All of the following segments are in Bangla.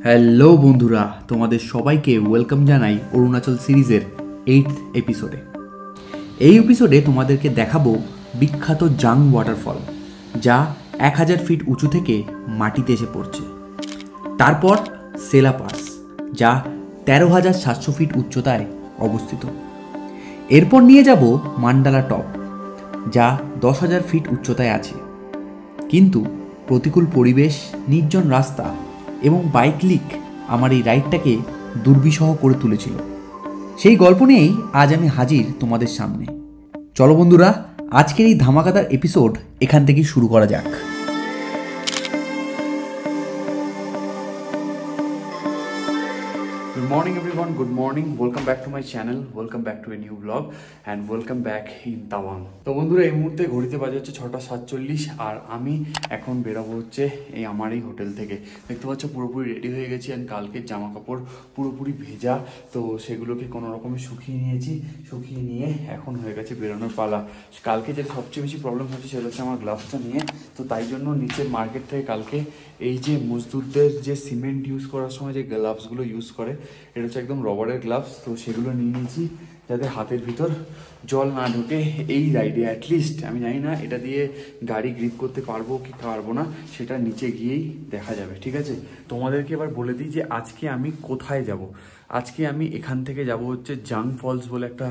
হ্যালো বন্ধুরা, তোমাদের সবাইকে ওয়েলকাম জানাই অরুণাচল সিরিজের 8th এপিসোডে। এই এপিসোডে তোমাদেরকে দেখাবো বিখ্যাত জাং ওয়াটারফল, যা 1000 ফিট উঁচু থেকে মাটিতে এসে পড়ছে। তারপর সেলা পাস, যা 13,700 ফিট উচ্চতায় অবস্থিত। এরপর নিয়ে যাব মান্ডালা টপ, যা 10,000 ফিট উচ্চতায় আছে। কিন্তু প্রতিকূল পরিবেশ, নির্জন রাস্তা এবং বাইক লিক আমার এই রাইডটাকে দুর্বিষহ করে তুলেছিল। সেই গল্প নিয়েই আজ আমি হাজির তোমাদের সামনে। চলো বন্ধুরা, আজকের এই ধামাকাদার এপিসোড এখান থেকেই শুরু করা যাক। Good morning everyone, good morning, welcome back to my channel, welcome back to a new vlog and welcome back in Tawang। তো বন্ধুরা, এই মুহূর্তে ঘড়িতে বাজে হচ্ছে 6:47 আর আমি এখন বেরোবো হচ্ছে এই আমার এই হোটেল থেকে। দেখতে পাচ্ছ পুরোপুরি রেডি হয়ে গেছি আর কালকের জামা কাপড় পুরোপুরি ভেজা, তো সেগুলোকে কোনো রকমে শুকিয়ে নিয়েছি। শুকিয়ে নিয়ে এখন হয়ে গেছে বেরোনোর পালা। কালকে যেটা সবচেয়ে বেশি প্রবলেম হচ্ছে সেটা হচ্ছে আমার গ্লাভসটা নিয়ে। তো তাই জন্য নিচের মার্কেট থেকে কালকে এই যে মজদুরদের যে সিমেন্ট ইউজ করার সময় যে গ্লাভসগুলো ইউজ করে, এটা হচ্ছে একদম রবারের গ্লাভস, তো সেগুলো নিয়ে নিয়েছি যাতে হাতের ভিতর জল না ঢোকে এই রাইডে। অ্যাটলিস্ট আমি জানি না এটা দিয়ে গাড়ি গ্রিপ করতে পারবো কি পারবো না, সেটা নিচে গিয়েই দেখা যাবে। ঠিক আছে, তোমাদেরকে এবার বলে দিই যে আজকে আমি কোথায় যাব। আজকে আমি এখান থেকে যাব হচ্ছে জাং ফলস বলে একটা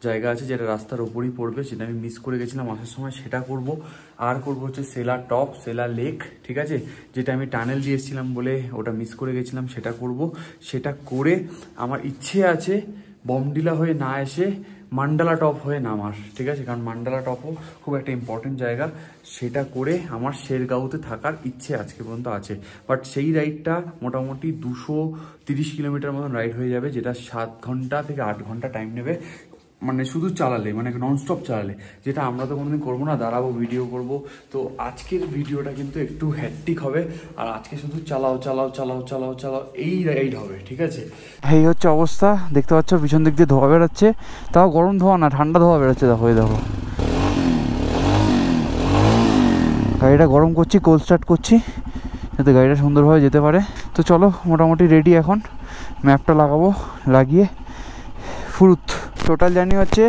জায়গা আছে, যেটা রাস্তার ওপরই পড়বে, সেটা আমি মিস করে গেছিলাম আসার সময়, সেটা করব। আর করব হচ্ছে সেলা টপ, সেলা লেক, ঠিক আছে, যেটা আমি টানেল দিয়ে এসেছিলাম বলে ওটা মিস করে গেছিলাম, সেটা করব। সেটা করে আমার ইচ্ছে আছে বমডিলা হয়ে না এসে মান্ডালা টপ হয়ে নামার, ঠিক আছে, কারণ মান্ডালা টপও খুব একটা ইম্পর্টেন্ট জায়গা। সেটা করে আমার শেরগাঁওতে থাকার ইচ্ছে আজকে পর্যন্ত আছে। বাট সেই রাইডটা মোটামুটি 230 কিলোমিটার মতন রাইড হয়ে যাবে, যেটা 7 ঘন্টা থেকে 8 ঘন্টা টাইম নেবে, মানে শুধু চালালে, মানে ননস্টপ চালালে, যেটা আমরা তো কোনোদিন করবো না, দাঁড়াবো ভিডিও করব। তো আজকের ভিডিওটা কিন্তু একটু হ্যাট্রিক হবে, আর আজকে শুধু চালাও চালাও চালাও চালাও চালাও এই রাইড হবে, ঠিক আছে। এই হচ্ছে অবস্থা, দেখতে পাচ্ছ পিছন দিক দিয়ে ধোয়া বেরোচ্ছে, তাও গরম ধোয়া না, ঠান্ডা ধোয়া বেরোচ্ছে। দেখো এই দেখো, গাড়িটা গরম করছি, কোল্ড স্টার্ট করছি যাতে গাড়িটা সুন্দরভাবে যেতে পারে। তো চলো, মোটামুটি রেডি। এখন ম্যাপটা লাগাবো, লাগিয়ে ফুরুত। টোটাল জার্নি হচ্ছে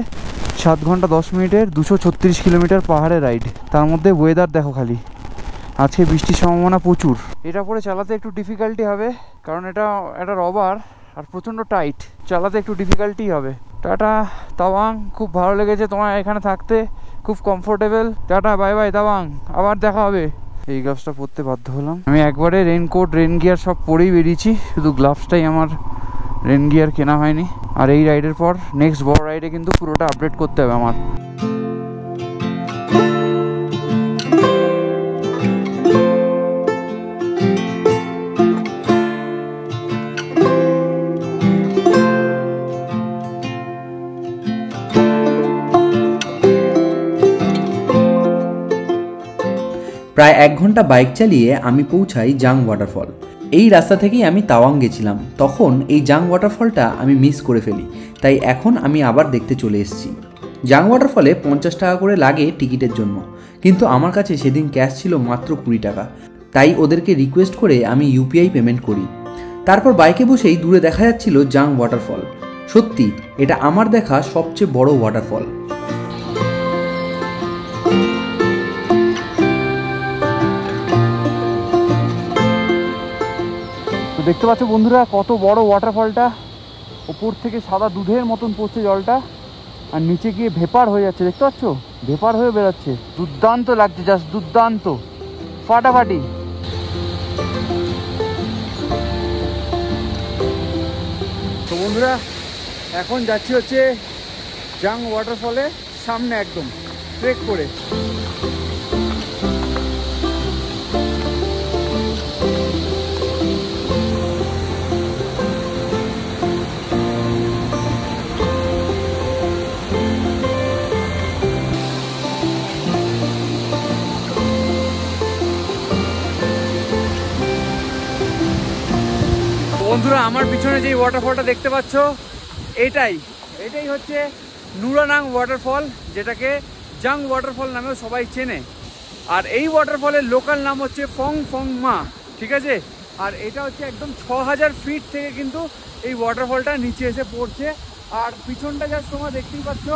7 ঘন্টা 10 মিনিটের 236 কিলোমিটার পাহাড়ের রাইড। তার মধ্যে ওয়েদার দেখো খালি, আজকে বৃষ্টির সম্ভাবনা প্রচুর। এটা পরে চালাতে একটু ডিফিকাল্টি হবে, কারণ এটা একটা রবার আর প্রচণ্ড টাইট, চালাতে একটু ডিফিকাল্টি হবে। টাটা তাওয়াং, খুব ভালো লেগেছে তোমার এখানে থাকতে, খুব comfortable. Tata, bye bye Tawang, আবার দেখা হবে। এই গ্লাভসটা পরতে বাধ্য হলাম আমি, একবারে রেনকোট রেন গিয়ার সব পরেই বেরিয়েছি, শুধু গ্লাভসটাই আমার রেন গিয়ার কেনা হয়নি। আর এই রাইডের পর নেক্সট বড় রাইডে কিন্তু পুরোটা আপডেট করতে হবে আমার। প্রায় 1 ঘন্টা বাইক চালিয়ে আমি পৌঁছাই জাং ওয়াটারফল। এই রাস্তা থেকেই আমি তাওয়াং গেছিলাম, তখন এই জাং ওয়াটারফলটা আমি মিস করে ফেলি, তাই এখন আমি আবার দেখতে চলে এসেছি। জাং ওয়াটারফলে 50 টাকা করে লাগে টিকিটের জন্য, কিন্তু আমার কাছে সেদিন ক্যাশ ছিল মাত্র 20 টাকা, তাই ওদেরকে রিকোয়েস্ট করে আমি ইউপিআই পেমেন্ট করি। তারপর বাইকে বসেই দূরে দেখা যাচ্ছিল জাং ওয়াটারফল। সত্যি এটা আমার দেখা সবচেয়ে বড় ওয়াটারফল। দেখতে পাচ্ছ বন্ধুরা কত বড় ওয়াটারফলটা, ওপর থেকে সাদা দুধের মতন পড়ছে জলটা, আর নিচে গিয়ে ভেপার হয়ে যাচ্ছে। দেখতে পাচ্ছ, ভেপার হয়ে বেরোচ্ছে, দুর্দান্ত লাগছে, জাস্ট দুর্দান্ত, ফাটাফাটি। তো বন্ধুরা, এখন যাচ্ছি হচ্ছে জাং ওয়াটারফলে সামনে, একদম ট্রেক করে। বন্ধুরা, আমার পিছনে যে ওয়াটারফলটা দেখতে পাচ্ছ, এটাই হচ্ছে নুরানাং ওয়াটারফল, যেটাকে জাং ওয়াটারফল নামেও সবাই চেনে। আর এই ওয়াটারফলের লোকাল নাম হচ্ছে ফং ফং মা, ঠিক আছে। আর এটা হচ্ছে একদম 6000 ফিট থেকে কিন্তু এই ওয়াটারফলটা নিচে এসে পড়ছে। আর পিছনটা জাস্ট তোমরা দেখতেই পাচ্ছ,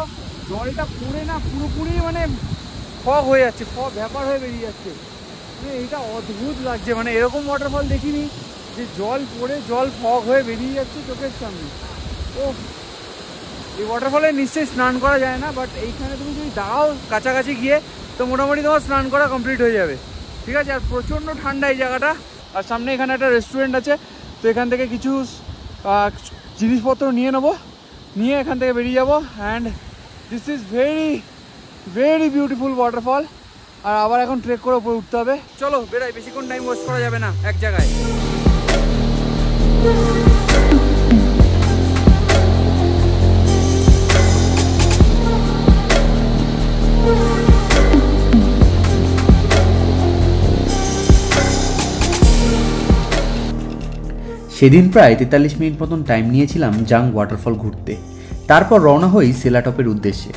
জলটা পড়ে না পুরোপুরি মানে ফগ হয়ে যাচ্ছে, ফগ ব্যাপার হয়ে বেরিয়ে যাচ্ছে। মানে এটা অদ্ভুত লাগছে, মানে এরকম ওয়াটারফল দেখিনি যে জল পড়ে জল ফগ হয়ে বেরিয়ে যাচ্ছে চোখের সামনে। ও এই ওয়াটারফলে নিশ্চয়ই স্নান করা যায় না, বাট এইখানে তুমি যদি দাও কাছাকাছি গিয়ে তো মোটামুটি তোমার স্নান করা কমপ্লিট হয়ে যাবে, ঠিক আছে। আর প্রচণ্ড ঠান্ডা এই জায়গাটা। আর সামনে এখানে একটা রেস্টুরেন্ট আছে, তো এখান থেকে কিছু জিনিসপত্র নিয়ে নেবো, নিয়ে এখান থেকে বেরিয়ে যাবো। And this is very very beautiful waterfall. আর আবার এখন ট্রেক করে উপরে উঠতে হবে। চলো বেরাই, বেশিক্ষণ টাইম ওয়েস্ট করা যাবে না এক জায়গায়। সেদিন প্রায় 43 মিনিট মতন টাইম নিয়েছিলাম জাং ওয়াটারফল ঘুরতে, তারপর রওনা হই সেলাটপের উদ্দেশ্যে।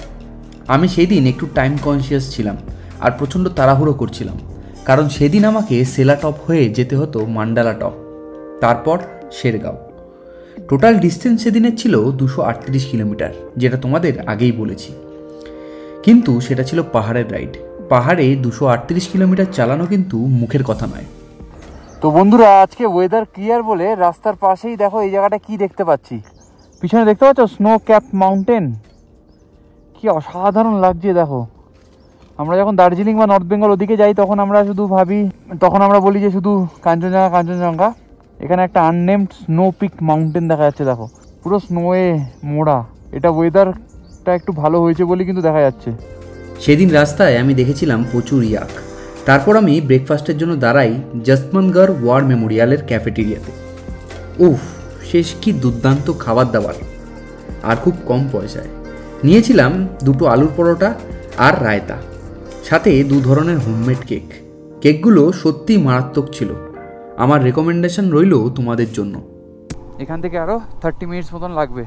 আমি সেদিন একটু টাইম কনসিয়াস ছিলাম আর প্রচণ্ড তাড়াহুড়ো করছিলাম, কারণ সেদিন আমাকে সেলাটপ হয়ে যেতে হতো মান্ডালা টপ, তারপর শেরগাঁও। টোটাল ডিস্টেন্স সেদিনের ছিল 238 কিলোমিটার, যেটা তোমাদের আগেই বলেছি। কিন্তু সেটা ছিল পাহাড়ের রাইড। পাহাড়ে 238 কিলোমিটার চালানো কিন্তু মুখের কথা নয়। তো বন্ধুরা, আজকে ওয়েদার ক্লিয়ার বলে রাস্তার পাশেই দেখো এই জায়গাটা কি দেখতে পাচ্ছি। পিছনে দেখতে পাচ্ছ স্নো ক্যাপ মাউন্টেন, কি অসাধারণ লাগছে দেখো। আমরা যখন দার্জিলিং বা নর্থ বেঙ্গল ওদিকে যাই তখন আমরা শুধু ভাবি, তখন আমরা বলি যে শুধু কাঞ্চনজঙ্ঘা কাঞ্চনজঙ্ঘা। এখানে একটা আননেমড স্নো পিক মাউন্টেন দেখা যাচ্ছে দেখো, পুরো স্নোয়ে মোড়া। এটা ওয়েদারটা একটু ভালো হয়েছে বলে কিন্তু দেখা যাচ্ছে। সেদিন রাস্তায় আমি দেখেছিলাম প্রচুর ইয়াক। তারপর আমি ব্রেকফাস্টের জন্য দাঁড়াই জসমনগড় ওয়ার মেমোরিয়ালের ক্যাফেটেরিয়াতে। উফ, শেষ কি দুর্দান্ত খাবার দাবার, আর খুব কম পয়সায়। নিয়েছিলাম 2 আলুর পরোটা আর রায়তা, সাথে 2 ধরনের হোমমেড কেক। কেকগুলো সত্যিই মারাত্মক ছিল। আমার রেকমেন্ডেশন রইল তোমাদের জন্য। এখান থেকে আরও 30 মিনিটস মতন লাগবে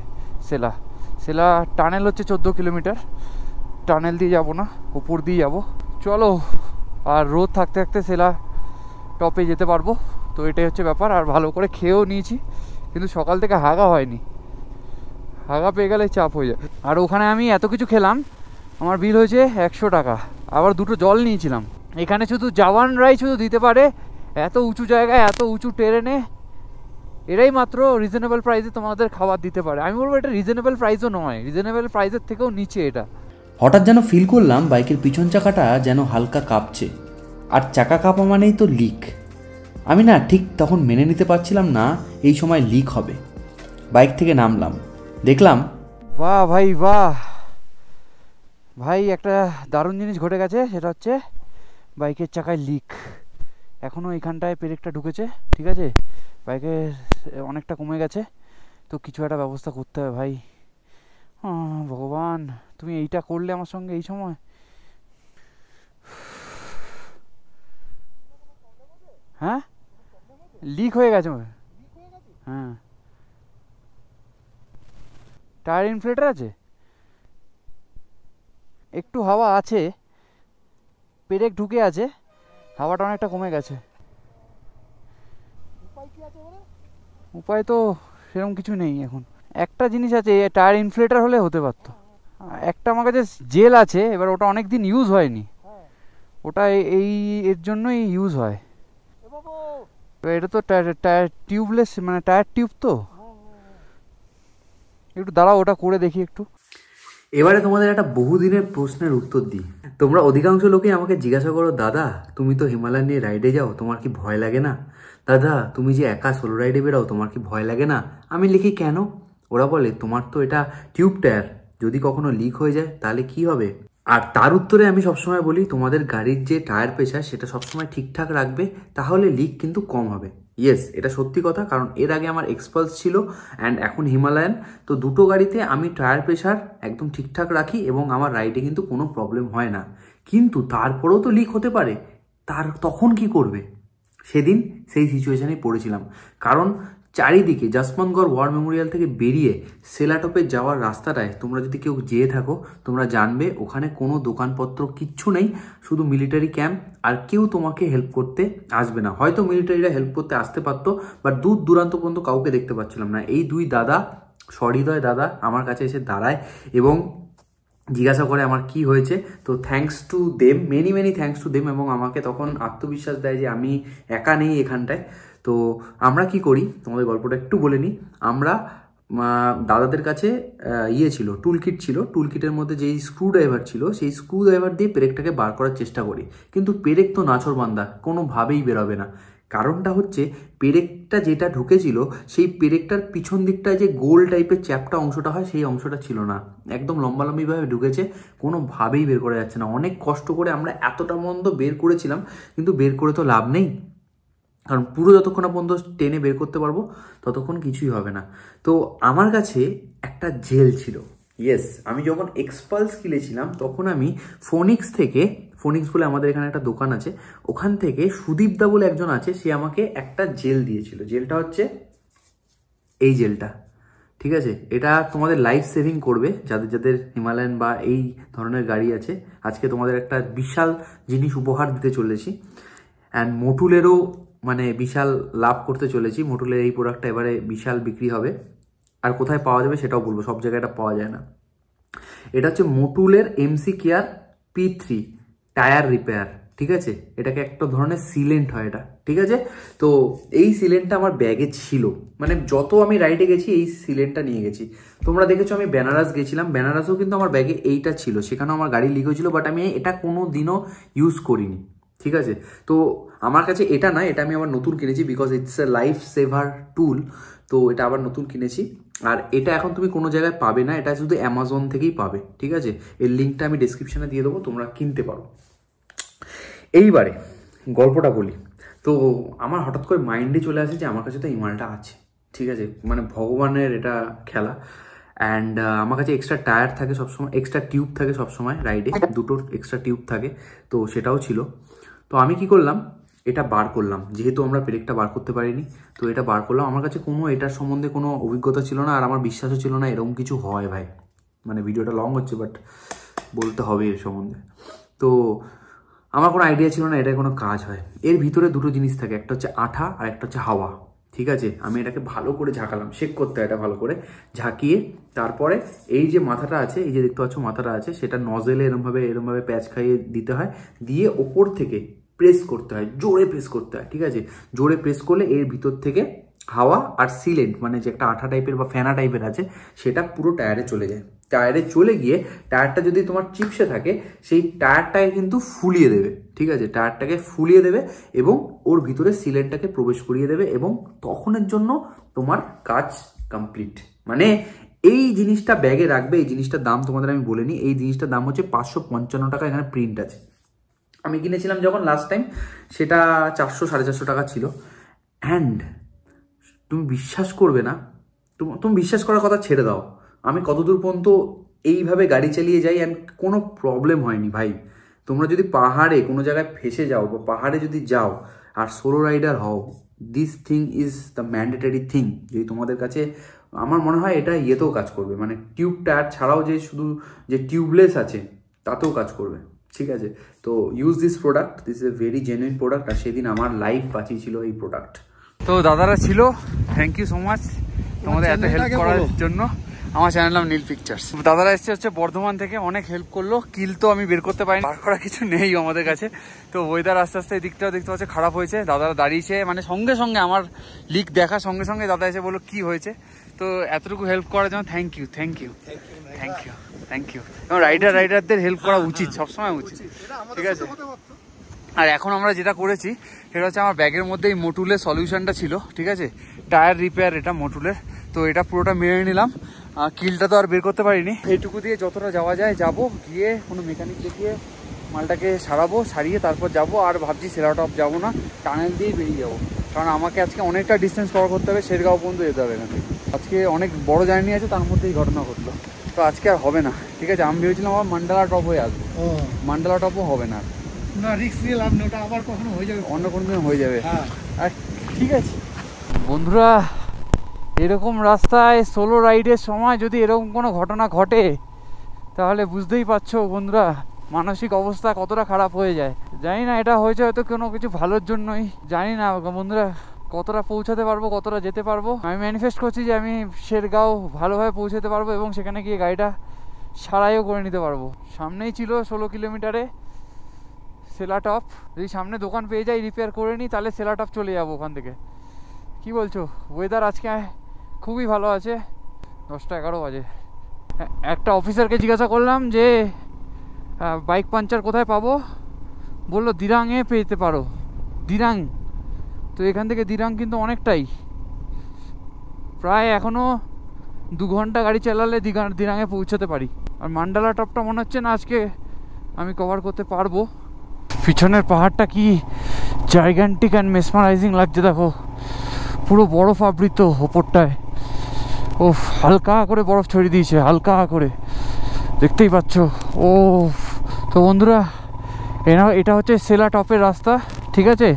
সেলা টানেল হচ্ছে 14 কিলোমিটার। টানেল দিয়ে যাব না, উপর দিয়ে যাব। চলো, আর রোদ থাকতে থাকতে সেলা টপে যেতে পারবো। তো এটাই হচ্ছে ব্যাপার। আর ভালো করে খেয়েও নিয়েছি, কিন্তু সকাল থেকে হাগা হয়নি। হাগা পেয়ে গেলে চাপ হয়ে যায়। আর ওখানে আমি এত কিছু খেলাম, আমার বিল হয়েছে 100 টাকা। আবার 2টো জল নিয়েছিলাম। এখানে শুধু জাওয়ানরাই শুধু দিতে পারে, এত উঁচু জায়গায় এত উঁচু ট্রেনে এরাই মাত্র রিজনেবল প্রাইসে তোমাদের খাবার দিতে পারে। আমি বলবো এটা রিজনেবল প্রাইসও নয়, রিজনেবল প্রাইসের থেকেও নিচে এটা। হঠাৎ যেন ফিল করলাম বাইকের পিছন চাকাটা যেন হালকা কাঁপছে, আর চাকা কাঁপা মানেই তো লিক। আমি না ঠিক তখন মেনে নিতে পারছিলাম না এই সময় লিক হবে। বাইক থেকে নামলাম, দেখলাম বাহ ভাই বাহ ভাই, একটা দারুণ জিনিস ঘটে গেছে। সেটা হচ্ছে বাইকের চাকায় লিক। এখনও এখানটায় পেরেকটা ঢুকেছে, ঠিক আছে, বাইকের অনেকটা কমে গেছে। তো কিছু একটা ব্যবস্থা করতে হবে ভাই। ভগবান, তুমি এইটা করলে আমার সঙ্গে এই সময়। হ্যাঁ, লিক হয়ে গেছে। হ্যাঁ, টায়ার ইনফ্লেটার আছে, একটু হাওয়া আছে, পেরেক ঢুকে আছে, হাওয়াটা অনেকটা কমে গেছে। উপায় তো সেরকম কিছু নেই এখন। একটা জিনিস আছে, টায়ার ইনফ্লেটার হলে হতে পারতো। একটা আমার কাছে জেল আছে, এবার ওটা অনেক দিন ইউজ হয়নি, ওটা এর জন্যই ইউজ হয়। এটা তো টায়ার টিউবলেস, মানে টায়ার টিউব তো। একটু দাঁড়াও, ওটা করে দেখি একটু। এবারে তোমাদের একটা বহুদিনের প্রশ্নের উত্তর দিই। তোমরা অধিকাংশ লোকই আমাকে জিজ্ঞাসা করো, দাদা তুমি তো হিমালয় নিয়ে রাইডে যাও, তোমার কি ভয় লাগে না? দাদা তুমি যে একা সোলো রাইডে বেরাও, তোমার কি ভয় লাগে না? আমি লিখি কেন? ওরা বলে তোমার তো এটা টিউব টায়ার, যদি কখনো লিক হয়ে যায় তাহলে কি হবে? আর তার উত্তরে আমি সবসময় বলি, তোমাদের গাড়ির যে টায়ার প্রেশার সেটা সবসময় ঠিকঠাক রাখবে, তাহলে লিক কিন্তু কম হবে। ইয়েস, এটা সত্যি কথা, কারণ এর আগে আমার এক্সপালস ছিল অ্যান্ড এখন হিমালয়ান। তো দুটো গাড়িতে আমি টায়ার প্রেশার একদম ঠিকঠাক রাখি এবং আমার রাইডে কিন্তু কোনো প্রবলেম হয় না। কিন্তু তারপরেও তো লিক হতে পারে, তখন কি করবে? সেদিন সেই সিচুয়েশানে পড়েছিলাম, কারণ চারিদিকে জাসমানগড় ওয়ার মেমোরিয়াল থেকে বেরিয়ে সেলাটপে যাওয়ার রাস্তাটায় তোমরা যদি কেউ যেয়ে থাকো তোমরা জানবে ওখানে কোনো দোকানপত্র কিচ্ছু নেই, শুধু মিলিটারি ক্যাম্প, আর কেউ তোমাকে হেল্প করতে আসবে না। হয়তো মিলিটারিরা হেল্প করতে আসতে পারতো, বাট দূর দূরান্ত পর্যন্ত কাউকে দেখতে পাচ্ছিলাম না। এই দুই দাদা, সহৃদয় দাদা, আমার কাছে এসে দাঁড়ায় এবং জিজ্ঞাসা করে আমার কি হয়েছে। তো thanks to them, many thanks to them, এবং আমাকে তখন আত্মবিশ্বাস দেয় যে আমি একা নেই এখানটায়। তো আমরা কি করি তোমাদের গল্পটা একটু বলে নিই। আমরা দাদাদের কাছে ছিল, টুল কিট ছিল, টুল কিটের মধ্যে যেই স্ক্রু ড্রাইভার ছিল সেই স্ক্রু ড্রাইভার দিয়ে পেরেকটাকে বার করার চেষ্টা করি, কিন্তু পেরেক তো নাছোড়বান্দা, কোনোভাবেই বেরোবে না। কারণটা হচ্ছে পেরেকটা যেটা ঢুকেছিল সেই পেরেকটার পিছন দিকটায় যে গোল টাইপের চ্যাপটা অংশটা হয় সেই অংশটা ছিল না, একদম লম্বালম্বিভাবে ঢুকেছে, কোনোভাবেই বের করা যাচ্ছে না। অনেক কষ্ট করে আমরা এতটা মন্দ বের করেছিলাম, কিন্তু বের করে তো লাভ নেই, কারণ পুরো যতক্ষণ পর্যন্ত টেনে বের করতে পারবো ততক্ষণ কিছুই হবে না। তো আমার কাছে একটা জেল ছিল। ইয়েস, আমি যখন এক্সপালস কিনেছিলাম তখন আমি ফোনিক্স বলে আমাদের এখানে একটা দোকান আছে, ওখান থেকে সুদীপদা বলে একজন আছে, সে আমাকে একটা জেল দিয়েছিল। জেলটা হচ্ছে এই জেলটা, ঠিক আছে? এটা তোমাদের লাইফ সেভিং করবে, যাদের যাদের হিমালয়ান বা এই ধরনের গাড়ি আছে। আজকে তোমাদের একটা বিশাল জিনিস উপহার দিতে চলেছি, অ্যান্ড মোটুলেরও মানে বিশাল লাভ করতে চলেছি। মোটুলের এই প্রোডাক্টটা এবারে বিশাল বিক্রি হবে, আর কোথায় পাওয়া যাবে সেটাও বলবো, সব জায়গায় এটা পাওয়া যায় না। এটা হচ্ছে মোটুলের MC care P3 tyre repair, ঠিক আছে? এটাকে একটা ধরনের সিলেন্ট হয় এটা, ঠিক আছে? তো এই সিলেন্টটা আমার ব্যাগে ছিল, মানে যত আমি রাইডে গেছি এই সিলেন্টটা নিয়ে গেছি। তোমরা দেখেছো আমি বেনারস গেছিলাম, বেনারসেও কিন্তু আমার ব্যাগে এইটা ছিল, সেখানেও আমার গাড়ি লিক হয়েছিল, বাট আমি এটা কোনো দিনও ইউজ করিনি, ঠিক আছে? তো আমার কাছে এটা না, এটা আমি আবার নতুন কিনেছি, because it's a life saver tool. তো এটা আবার নতুন কিনেছি, আর এটা এখন তুমি কোনো জায়গায় পাবে না, এটা শুধু অ্যামাজন থেকেই পাবে, ঠিক আছে? এর লিঙ্কটা আমি ডিসক্রিপশনে দিয়ে দেবো, তোমরা কিনতে পারো। এইবারে গল্পটা বলি। তো আমার হঠাৎ করে মাইন্ডে চলে আসে যে আমার কাছে তো এই মালটা আছে, ঠিক আছে? মানে ভগবানের এটা খেলা। অ্যান্ড আমার কাছে এক্সট্রা টায়ার থাকে সবসময়, এক্সট্রা টিউব থাকে সবসময় রাইডে, দুটোর এক্সট্রা টিউব থাকে, তো সেটাও ছিল। তো আমি কি করলাম, এটা বার করলাম, যেহেতু আমরা পেরেকটা বার করতে পারিনি, তো এটা বার করলাম। আমার কাছে কোনো এটার সম্বন্ধে কোনো অভিজ্ঞতা ছিল না, আর আমার বিশ্বাসও ছিল না এরকম কিছু হয় ভাই। মানে ভিডিওটা লং হচ্ছে, বাট বলতে হবে এর সম্বন্ধে। তো আমার কোনো আইডিয়া ছিল না এটা কোনো কাজ হয়। এর ভিতরে দুটো জিনিস থাকে, একটা হচ্ছে আঠা আর একটা হচ্ছে হাওয়া, ঠিক আছে? আমি এটাকে ভালো করে ঝাঁকালাম, শেক করতে হয় এটা ভালো করে ঝাঁকিয়ে, তারপরে এই যে মাথাটা আছে, এই যে দেখতে পাচ্ছ মাথাটা আছে, সেটা নজেলে এরমভাবে প্যাচ খাইয়ে দিতে হয়, দিয়ে ওপর থেকে প্রেস করতে হয়, জোরে প্রেস করতে হয়, ঠিক আছে? জোরে প্রেস করলে এর ভিতর থেকে হাওয়া আর সিলেন্ট, মানে যে একটা আঠা টাইপের বা ফেনা টাইপের আছে, সেটা পুরো টায়ারে চলে যায়। টায়ারে চলে গিয়ে টায়ারটা যদি তোমার চিপসে থাকে, সেই টায়ারটাকে কিন্তু ফুলিয়ে দেবে, ঠিক আছে? টায়ারটাকে ফুলিয়ে দেবে এবং ওর ভিতরে সিলেন্টটাকে প্রবেশ করিয়ে দেবে, এবং তখনের জন্য তোমার কাজ কমপ্লিট। মানে এই জিনিসটা ব্যাগে রাখবে, এই জিনিসটার দাম তোমাদের আমি বলে নিই, এই জিনিসটার দাম হচ্ছে 555 টাকা, এখানে প্রিন্ট আছে। আমি কিনেছিলাম যখন লাস্ট টাইম, সেটা 400-450 টাকা ছিল। অ্যান্ড তুমি বিশ্বাস করবে না, তুমি বিশ্বাস করার কথা ছেড়ে দাও, আমি কতদূর পর্যন্ত এইভাবে গাড়ি চালিয়ে যাই অ্যান্ড কোনো প্রবলেম হয়নি ভাই। তোমরা যদি পাহাড়ে কোনো জায়গায় ফেসে যাও বা পাহাড়ে যদি যাও আর সোলো রাইডার হও, this thing is the mandatory thing. যদি তোমাদের কাছে, আমার মনে হয় এটা ইয়েতেও কাজ করবে, মানে টিউব টায়ার ছাড়াও যে শুধু যে টিউবলেস আছে তাতেও কাজ করবে, ঠিক আছে? তো use this product, this is a very genuine product, আর সেদিন আমার লাইফ বাঁচিয়েছিল এই প্রোডাক্ট। তো দাদারা ছিল, থ্যাংক ইউ সো মাচ তোমাদের এত হেল্প করার জন্য। আমার চ্যানেল নাম নীল পিকচার্স। দাদারা এসছে হচ্ছে বর্ধমান থেকে, অনেক হেল্প করলো। কিল তো আমি বের করতে পারিনি, বার করা কিছু নেই আমাদের কাছে। তো ওয়েদার আস্তে আস্তে এই দিকটাও দেখতে পাচ্ছে খারাপ হয়েছে। দাদারা দাঁড়িয়েছে, মানে সঙ্গে সঙ্গে আমার লিক দেখার সঙ্গে সঙ্গে দাদা এসে বললো কি হয়েছে। তো এতটুকু হেল্প করার জন্য থ্যাংক ইউ। এবং রাইডারদের হেল্প করা উচিত, সবসময় উচিত, ঠিক আছে? আর এখন আমরা যেটা করেছি সেটা হচ্ছে আমার ব্যাগের মধ্যে এই মোটুলের সলিউশনটা ছিল, ঠিক আছে? টায়ার রিপেয়ার এটা মোটুলের, তো এটা পুরোটা মেরে নিলাম। কিলটা তো আর বের করতে পারিনি, এইটুকু দিয়ে যতটা যাওয়া যায় যাবো, গিয়ে কোনো মেকানিক দেখিয়ে মালটাকে সারিয়ে তারপর যাব। আর ভাবছি সেলাটপ যাবো না, টানেল দিয়েই বেরিয়ে যাবো, কারণ আমাকে আজকে অনেকটা ডিস্টেন্স কভার করতে হবে, শেরগাঁও পর্যন্ত যেতে হবে এখান থেকে। আজকে অনেক বড় জার্নি আছে, তার মধ্যে এই ঘটনা ঘটলো, তো আজকে আর হবে না, ঠিক আছে? আমি ভেবেছিলাম আবার মান্ডালা টপ হয়ে আসবো, মান্ডালা টপও হবে না, রিস্ক নিয়ে লাভ নেই, ওটা আবার কখনো হয়ে যাবে, অন্য কোনো দিন হয়ে যাবে। আর ঠিক আছে বন্ধুরা, এরকম রাস্তায় সোলো রাইডের সময় যদি এরকম কোনো ঘটনা ঘটে তাহলে বুঝতেই পারছো বন্ধুরা মানসিক অবস্থা কতটা খারাপ হয়ে যায়। জানি না এটা হয়েছে হয়তো কোনো কিছু ভালোর জন্যই, জানি না বন্ধুরা কতটা পৌঁছাতে পারবো, কতটা যেতে পারবো। আমি ম্যানিফেস্ট করছি যে আমি শেরগাঁও ভালোভাবে পৌঁছাতে পারবো এবং সেখানে গিয়ে গাড়িটা সারাইও করে নিতে পারবো। সামনেই ছিল 16 কিলোমিটারে সেলা টপ, যদি সামনে দোকান পেয়ে যাই রিপেয়ার করে নিই তাহলে সেলা টপ চলে যাবো ওখান থেকে। কি বলছো? ওয়েদার আজকে খুবই ভালো আছে, 10টা 11 বাজে। একটা অফিসারকে জিজ্ঞাসা করলাম যে বাইক পাঞ্চার কোথায় পাবো, বললো দিরাঙে পেতে পারো। দিরাং তো এখান থেকে দিরাং কিন্তু অনেকটাই, প্রায় এখনও 2 ঘন্টা গাড়ি চালালে দিরাঙে পৌঁছাতে পারি। আর মান্ডালা টপটা মনে হচ্ছে না আজকে আমি কভার করতে পারবো। পিছনের পাহাড়টা কি জাইগ্যান্টিক অ্যান্ড মেসমারাইজিং লাগছে, দেখো পুরো বরফ আবৃত ওপরটায়। ও হালকা করে বরফ ছড়িয়ে দিয়েছে, হালকা করে, দেখতেই পাচ্ছ। ও তো বন্ধুরা এটা হচ্ছে সেলা টপের রাস্তা, ঠিক আছে?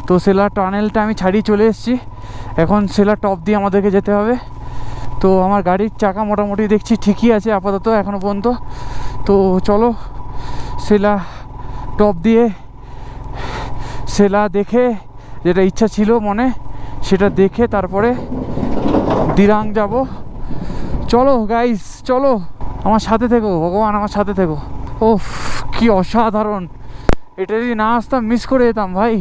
তো সেলা টানেলটা আমি ছাড়িয়ে চলে এসেছি, এখন সেলা টপ দিয়ে আমাদেরকে যেতে হবে। তো আমার গাড়ির চাকা মোটামুটি দেখছি ঠিকই আছে আপাতত এখনও পর্যন্ত। তো চলো সেলা টপ দিয়ে সেলা দেখে, যেটা ইচ্ছা ছিল মনে সেটা দেখে তারপরে দিরাং যাব। চলো গাইস চলো, আমার সাথে থেকো, ভগবান আমার সাথে থেকো। ও কি অসাধারণ, এটা যদি না আসতাম মিস করে যেতাম ভাই,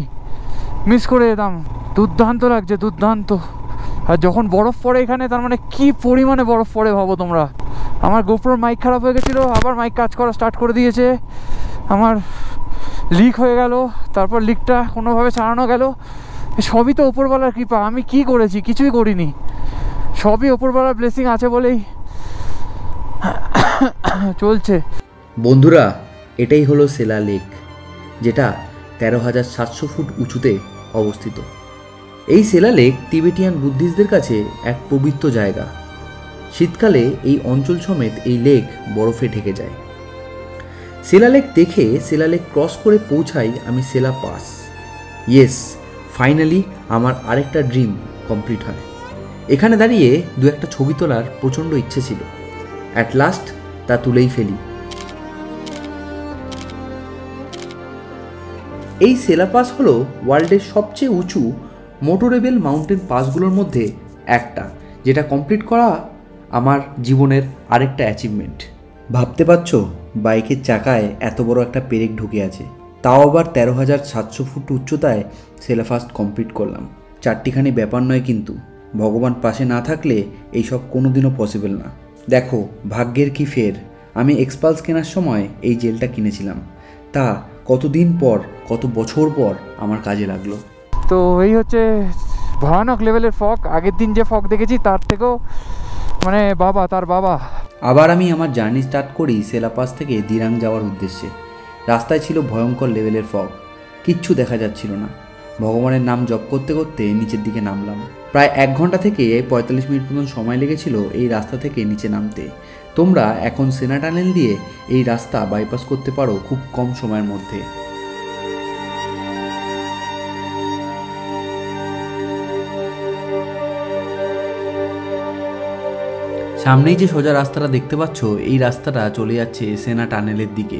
মিস করে যেতাম। দুর্দান্ত লাগছে, দুর্দান্ত। আর যখন বরফ পড়ে এখানে, তার মানে কি পরিমাণে বরফ পড়ে ভাবো তোমরা। আমার গোপ্রোর মাইক খারাপ হয়ে গেছিলো, আবার মাইক কাজ করা স্টার্ট করে দিয়েছে। আমার লিক হয়ে গেল, তারপর লিকটা কোনোভাবে সারানো গেল। সবই তো ওপরওয়ালার কৃপা, আমি কি করেছি? কিছুই করিনি, সবই ওপরওয়ালার ব্লেসিং আছে বলেই চলছে। বন্ধুরা এটাই হলো সেলা লেক, যেটা 13,700 ফুট উঁচুতে অবস্থিত। এই সেলা লেক তিবেটিয়ান বুদ্ধিস্টদের কাছে এক পবিত্র জায়গা। শীতকালে এই অঞ্চল সমেত এই লেক বরফে ঢেকে যায়। সেলা লেক দেখে সেলা লেক ক্রস করে পৌঁছাই আমি সেলা পাস। ইয়েস, ফাইনালি আমার আরেকটা ড্রিম কমপ্লিট হয়। এখানে দাঁড়িয়ে দু একটা ছবি তোলার প্রচণ্ড ইচ্ছে ছিল, অ্যাট লাস্ট তা তুলেই ফেলি। এই সেলা পাস হলো ওয়ার্ল্ডের সবচেয়ে উঁচু মোটরেবল মাউন্টেন পাসগুলোর মধ্যে একটা, যেটা কমপ্লিট করা আমার জীবনের আরেকটা অ্যাচিভমেন্ট। ভাবতে পারছো বাইকের চাকায় এত বড় একটা পেরেক ঢুকে আছে, তাও আবার 13,700 ফুট উচ্চতায় সেলা ফার্স্ট কমপ্লিট করলাম। চারটিখানি ব্যাপার নয়, কিন্তু ভগবান পাশে না থাকলে এইসব কোনোদিনও পসিবল না। দেখো ভাগ্যের কি ফের, আমি এক্সপালস কেনার সময় এই জেলটা কিনেছিলাম, তা কতদিন পর, কত বছর পর আমার কাজে লাগলো। তো এই হচ্ছে ভয়ানক লেভেলের ফগ। আগের দিন যে ফগ দেখেছি তার থেকেও মানে তার বাবা। আবার আমি আমার জার্নি স্টার্ট করি সেলা পাস থেকে দিরাং যাওয়ার উদ্দেশ্যে। রাস্তায় ছিল ভয়ঙ্কর লেভেলের ফগ, কিচ্ছু দেখা যাচ্ছিল না। ভগবানের নাম জপ করতে করতে নিচের দিকে নামলাম। প্রায় 1 ঘন্টা থেকে 45 মিনিট পর্যন্ত সময় লেগেছিল এই রাস্তা থেকে নিচে নামতে। তোমরা এখন সেনা টানেল দিয়ে এই রাস্তা বাইপাস করতে পারো খুব কম সময়ের মধ্যে। সামনেই যে সোজা রাস্তাটা দেখতে পাচ্ছ, এই রাস্তাটা চলে যাচ্ছে সেনা টানেলের দিকে।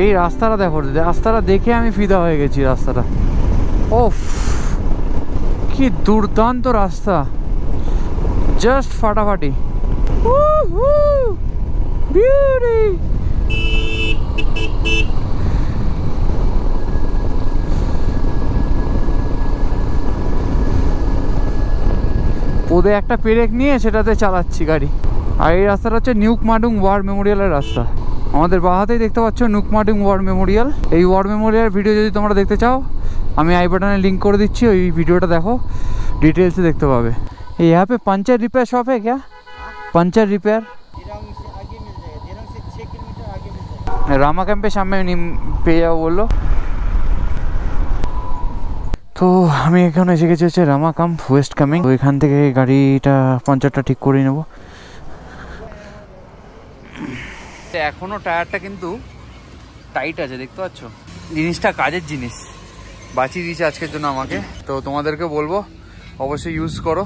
এই রাস্তাটা দেখো, রাস্তাটা দেখে আমি ফিদা হয়ে গেছি। রাস্তাটা ওফ কি দুর্দান্ত রাস্তা, জাস্ট ফাটাফাটি। বিউটি। পদে একটা পেরেক নিয়ে সেটাতে চালাচ্ছি গাড়ি। আর এই রাস্তাটা হচ্ছে নুকমাডুং ওয়ার মেমোরিয়ালের রাস্তা। আমাদের বাহাতেই দেখতে পাচ্ছ নুকমাডুং ওয়ার মেমোরিয়াল। এই ওয়ার মেমোরিয়াল ভিডিও যদি তোমরা দেখতে চাও, আমি আই বাটনে লিঙ্ক করে দিচ্ছি, ওই ভিডিওটা দেখো, डिटेल्स देखते पावे। यहाँ पे पंचर रिपेयर शॉप है क्या? पंचर रिपेयर रामा कैंपे सामने पे जाओ बोलो। तो আমি এখন এসে গেছি হচ্ছে রামা ক্যাম্প ওয়েস্ট কামিং। তো এখান থেকে গাড়িটা পাঞ্চারটা ঠিক করে নেব। এখনো টায়ারটা কিন্তু টাইট আছে, দেখতে পাচ্ছ। জিনিসটা কাজের জিনিস, বাঁচিয়ে দিয়েছে আজকের জন্য আমাকে। তো তোমাদেরকে বলবো অবশ্যই ইউজ করো,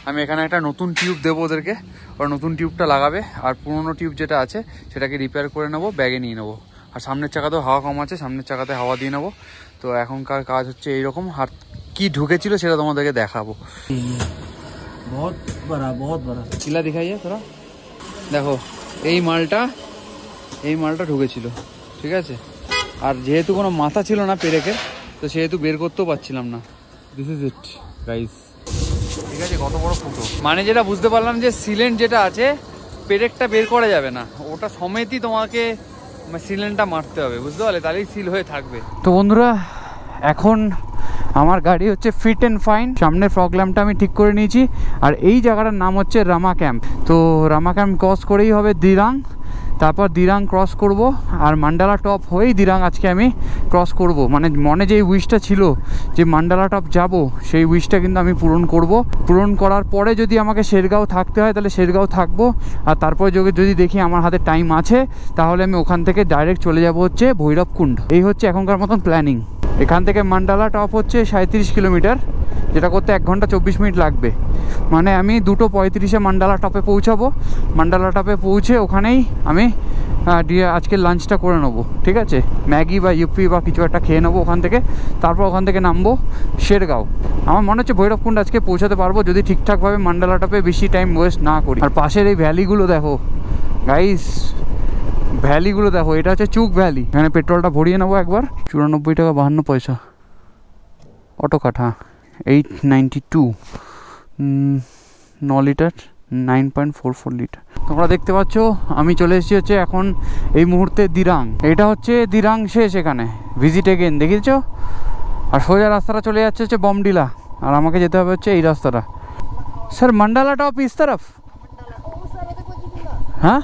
আমি এখানে একটা নতুন টিউব দেবো ওদেরকে, ওরা নতুন টিউবটা লাগাবে, আর পুরোনো টিউব যেটা আছে সেটাকে রিপেয়ার করে নেবো, ব্যাগে নিয়ে নেবো। আর সামনের চাকাতেও হাওয়া কম আছে, সামনের চাকাতে হাওয়া দিয়ে নেবো। তো এখনকার কাজ হচ্ছে এইরকম। আর কি ঢুকেছিল সেটা তোমাদেরকে দেখাবো। बहुत बड़ा কিলা দেখাইয়ে তোরা দেখো, এই মালটা ঢুকেছিল, ঠিক আছে। আর যেহেতু কোনো মাথা ছিল না পেরেকের, তো সেহেতু বের করতেও পারছিলাম না। দিস ইজ ইট গাইস, ঠিক আছে। কত বড় ফুটো, মানে যেটা বুঝতে পারলাম যে সিলেন্ট যেটা আছে পেরেকটা বের করা যাবে না, ওটা সমেতই তোমাকে সিলেন্টটা মারতে হবে, বুঝতে পারলে, তাহলেই সিল হয়ে থাকবে। তো বন্ধুরা, এখন আমার গাড়ি হচ্ছে ফিট অ্যান্ড ফাইন। সামনের ফগ ল্যাম্পটা আমি ঠিক করে নিয়েছি। আর এই জায়গাটার নাম হচ্ছে রামা ক্যাম্প। তো রামা ক্যাম্প ক্রস করেই হবে দিরাং, তারপর দিরাং ক্রস করব। আর মান্ডালা টপ হয়েই দিরাং আজকে আমি ক্রস করব। মানে মনে যে উইশটা ছিল যে মান্ডালা টপ যাব, সেই উইশটা কিন্তু আমি পূরণ করব। পূরণ করার পরে যদি আমাকে শেরগাঁও থাকতে হয় তাহলে শেরগাঁও থাকবো। আর তারপরে যদি দেখি আমার হাতে টাইম আছে, তাহলে আমি ওখান থেকে ডাইরেক্ট চলে যাব হচ্ছে ভৈরবকুণ্ড। এই হচ্ছে এখনকার মতন প্ল্যানিং। এখান থেকে মান্ডালা টপ হচ্ছে 37 কিলোমিটার, যেটা করতে 1 ঘন্টা 24 মিনিট লাগবে। মানে আমি 2:35 মান্ডালা টপে পৌঁছাবো। মান্ডালা টপে পৌঁছে ওখানেই আমি আজকে লাঞ্চটা করে নেবো, ঠিক আছে। ম্যাগি বা ইউপি বা কিছু একটা খেয়ে নেবো ওখান থেকে। তারপর ওখান থেকে নামবো শেরগাঁও। আমার মনে হচ্ছে ভৈরবকুণ্ড আজকে পৌঁছাতে পারবো, যদি ঠিকঠাকভাবে মান্ডালা টপে বেশি টাইম ওয়েস্ট না করি। আর পাশের এই ভ্যালিগুলো দেখো গাইস, ভ্যালিগুলো দেখো। এটা হচ্ছে চুক ভ্যালি। এখানে পেট্রোলটা ভরিয়ে নেবো একবার। 94 টাকা 52 পয়সা অটো কাট। হ্যাঁ, 892, 9 লিটার, 9.44 লিটার। তোমরা দেখতে পাচ্ছ আমি চলে এসেছি হচ্ছে এখন এই মুহূর্তে দিরাং। এটা হচ্ছে দিরাং শেষ, এখানে ভিজিট এগেন দেখেছ। আর সোজা রাস্তাটা চলে যাচ্ছে হচ্ছে বমডিলা, আর আমাকে যেতে হবে হচ্ছে এই রাস্তাটা। স্যার मंडाला टॉप इस तरफ, हाँ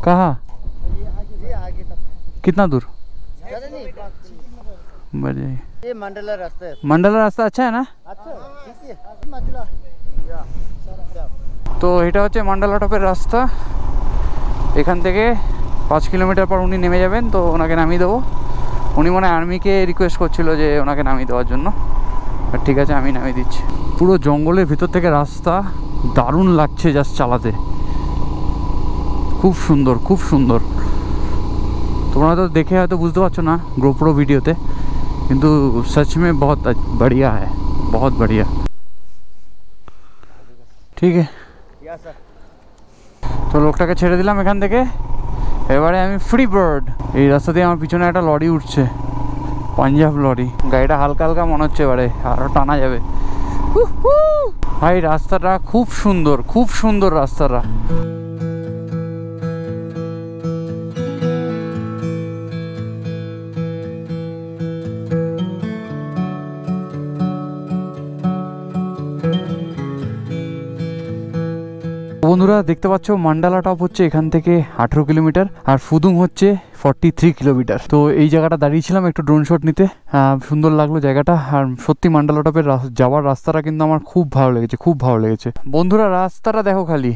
कहाँ, कितना दूर? बजे ये मंडला रास्ता है। मंडला रास्ता अच्छा है ना? अच्छा ठीक है मंडला। তো এটা হচ্ছে মান্ডালা টপের রাস্তা। এখান থেকে 5 কিলোমিটার পর উনি নেমে যাবেন, তো ওনাকে নামিয়ে দেবো। উনি মনে হয় আর্মিকে রিকোয়েস্ট করছিল যে ওনাকে নামিয়ে দেওয়ার জন্য। আর ঠিক আছে, আমি নামিয়ে দিচ্ছি। পুরো জঙ্গলের ভিতর থেকে রাস্তা, দারুণ লাগছে জাস্ট চালাতে, খুব সুন্দর, খুব সুন্দর। তোমরা তো দেখে হয়তো বুঝতে পারছো না গোপ্রো ভিডিওতে, কিন্তু सच में बहुत बढ़िया है, बहुत बढ़िया। ঠিক আছে, তো লোকটাকে ছেড়ে দিলাম এখান থেকে। এবারে আমি ফ্রি বার্ড। এই রাস্তা দিয়ে আমার পিছনে একটা লরি উঠছে, পাঞ্জাব লরি। গাড়িটা হালকা হালকা মনে হচ্ছে এবারে আরও টানা যাবে। ভাই রাস্তাটা খুব সুন্দর, খুব সুন্দর রাস্তাটা। বন্ধুরা দেখতে পাচ্ছ মান্ডালা টপ হচ্ছে এখান থেকে 18 কিলোমিটার, আর ফুদুং হচ্ছে 43 কিলোমিটার। তো এই জায়গাটা দাঁড়িয়েছিলাম একটু ড্রোন শট নিতে, সুন্দর লাগলো জায়গাটা। আর সত্যি মান্ডালা টপের যাওয়ার রাস্তাটা কিন্তু আমার খুব ভালো লেগেছে, খুব ভালো লেগেছে। বন্ধুরা রাস্তাটা দেখো খালি,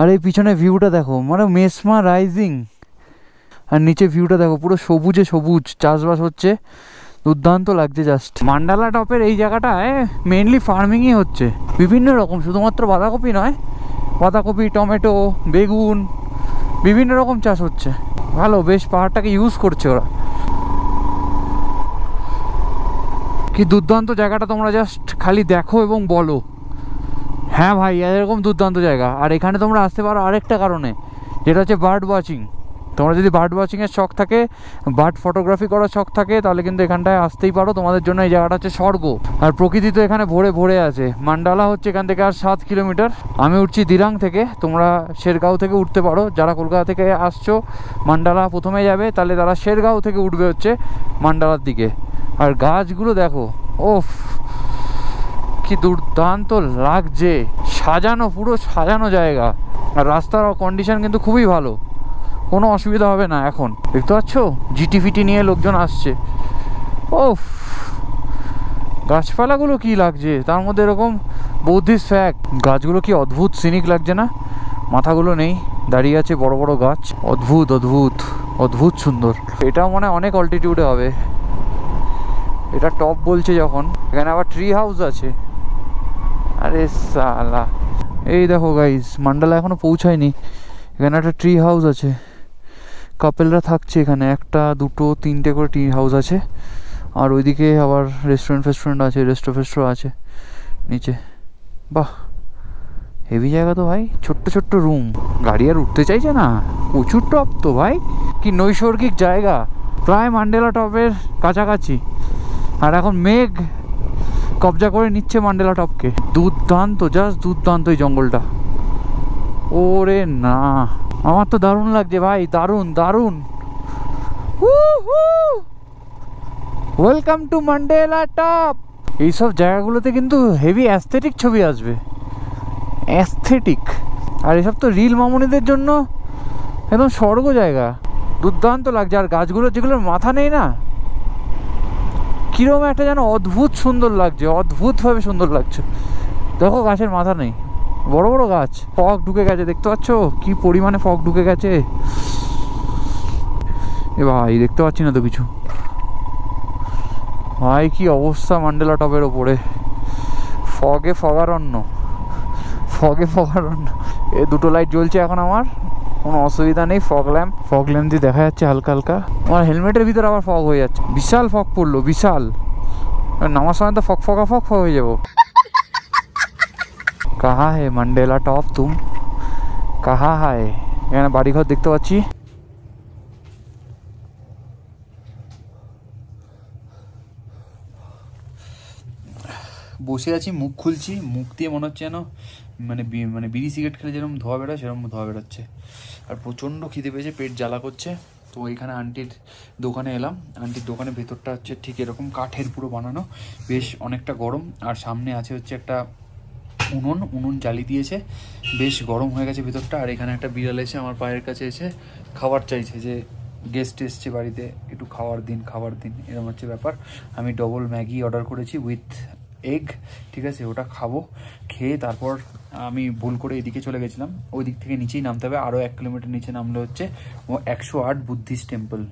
আর এই পিছনে ভিউটা দেখো, মানে মেসমা রাইজিং। আর নিচে ভিউটা দেখো, পুরো সবুজে সবুজ, চাষবাস হচ্ছে, দুর্দান্ত লাগছে জাস্ট। মান্ডালা টপের এই জায়গাটায় মেনলি ফার্মিংই হচ্ছে বিভিন্ন রকম, শুধুমাত্র বাঁধাকপি নয়, বাঁধাকপি, টমেটো, বেগুন, বিভিন্ন রকম চাষ হচ্ছে। ভালো, বেশ পাহাড়টাকে ইউজ করছে ওরা। কি দুর্দান্ত জায়গাটা, তোমরা জাস্ট খালি দেখো এবং বলো হ্যাঁ ভাই এরকম দুর্দান্ত জায়গা। আর এখানে তোমরা আসতে পারো আরেকটা কারণে, যেটা হচ্ছে বার্ড ওয়াচিং। তোমরা যদি বার্ড ওয়াচিংয়ের শখ থাকে, বার্ড ফটোগ্রাফি করার শখ থাকে, তাহলে কিন্তু এখানটায় আসতেই পারো। তোমাদের জন্য এই জায়গাটা হচ্ছে স্বর্গ। আর প্রকৃতি তো এখানে ভরে ভরে আছে। মান্ডালা হচ্ছে এখান থেকে আর 7 কিলোমিটার। আমি উঠছি দিরাং থেকে, তোমরা শেরগাঁও থেকে উঠতে পারো। যারা কলকাতা থেকে আসছো, মান্ডালা প্রথমে যাবে, তাহলে তারা শেরগাঁও থেকে উঠবে হচ্ছে মান্ডালার দিকে। আর গাছগুলো দেখো, ওফ কি দুর্দান্ত লাগছে, সাজানো, পুরো সাজানো জায়গা। আর রাস্তার কন্ডিশন কিন্তু খুবই ভালো, কোনো অসুবিধা হবে না। এখন দেখতে পাচ্ছ জিটি নিয়ে লোকজন আসছে। ওফ, গাছপালাগুলো কি লাগছে, তার মধ্যে এরকম বৌদ্ধিস্ট ফ্যাক্ট। গাছগুলো কি অদ্ভুত সিনিক লাগছে না? মাথাগুলো নেই, দাঁড়িয়ে আছে বড় বড় গাছ, অদ্ভুত অদ্ভুত অদ্ভুত সুন্দর। এটাও মনে হয় অনেক অল্টিটিউডে হবে। এটা টপ বলছে যখন, এখানে আবার ট্রি হাউস আছে। আরে সালা, এই দেখো গাইস, মান্ডালা এখনো পৌঁছায়নি। এখানে একটা ট্রি হাউস আছে, কাপেলরা থাকছে এখানে। একটা দুটো তিনটে করে ট্রি হাউস আছে। আর ওইদিকে আবার রেস্টুরেন্ট আছে, রেস্টো আছে নিচে। বাহ, হেভি জায়গা তো ভাই। ছোট্ট ছোট্ট রুম, গাড়ি আর উঠতে চাইছে না, প্রচুর টপ তো ভাই। কি নৈসর্গিক জায়গা, প্রায় মান্ডেলা টপের কাছাকাছি। আর এখন মেঘ কবজা করে নিচ্ছে মান্ডেলা টপকে। দুর্দান্ত, জাস্ট দুর্দান্ত এই জঙ্গলটা। ওরে না, আমার তো দারুণ লাগছে ভাই, দারুণ দারুণ। Welcome to Mandela top. এইসব জায়গাগুলোতে কিন্তু হেভি অ্যাস্থেটিক ছবি আসবে, অ্যাস্থেটিক। আর এসব তো রিল মামুনিদের জন্য একদম স্বর্গ জায়গা। দুর্দান্ত লাগছে। আর গাছগুলো যেগুলোর মাথা নেই না, কিরকম একটা যেন অদ্ভুত সুন্দর লাগছে, অদ্ভুতভাবে সুন্দর লাগছে। দেখো গাছের মাথা নেই, বড় বড় গাছ। ফগ ঢুকে গেছে, দেখতে পাচ্ছ কি পরিমাণে ফগ ঢুকে গেছে। এ ভাই দেখতে পাচ্ছি না তো কিছু। ভাই কি অবস্থা মান্ডেলা টপের ওপরে, ফগে ফগারণ্য, ফগে ফগারণ্য। এ দুটো লাইট জ্বলছে এখন, আমার কোনো অসুবিধা নেই। ফগ ল্যাম্প দিয়ে দেখা যাচ্ছে হালকা হালকা। আমার হেলমেটের ভিতরে আবার ফগ হয়ে যাচ্ছে, বিশাল ফগ পড়লো, বিশাল। নামার সময় তো ফগ হয়ে যাবো। কাহা হে মান্ডেলা টপ তুম, কাহা হায়। এখানে বাড়িঘর দেখতে পাচ্ছি। বসে আছি, মুখ খুলছি, মুখ দিয়ে মনে হচ্ছে যেন মানে বিড়ি সিগারেট খেলে যেরকম ধোয়া বেরোয় সেরকম ধোয়া বেরোচ্ছে। আর প্রচণ্ড খিদে পেয়েছে, পেট জ্বালা করছে। তো এখানে আন্টির দোকানে এলাম। আন্টির দোকানের ভেতরটা হচ্ছে ঠিক এরকম কাঠের পুরো বানানো, বেশ অনেকটা গরম। আর সামনে আছে হচ্ছে একটা উনুন জ্বালিয়ে দিয়েছে, বেশ গরম হয়ে গেছে ভিতরটা। আর এখানে একটা বিড়াল এসে আমার পায়ের কাছে এসে খাবার চাইছে, যে গেস্ট এসছে বাড়িতে, একটু খাবার দিন, এরকম হচ্ছে ব্যাপার। আমি ডবল ম্যাগি অর্ডার করেছি উইথ এগ, ঠিক আছে, ওটা খাবো। খেয়ে তারপর আমি ভুল করে এদিকে চলে গেছিলাম, ওই দিক থেকে নিচেই নামতে হবে। আরও 1 কিলোমিটার নিচে নামলে হচ্ছে 108 বুদ্ধিস্ট টেম্পল।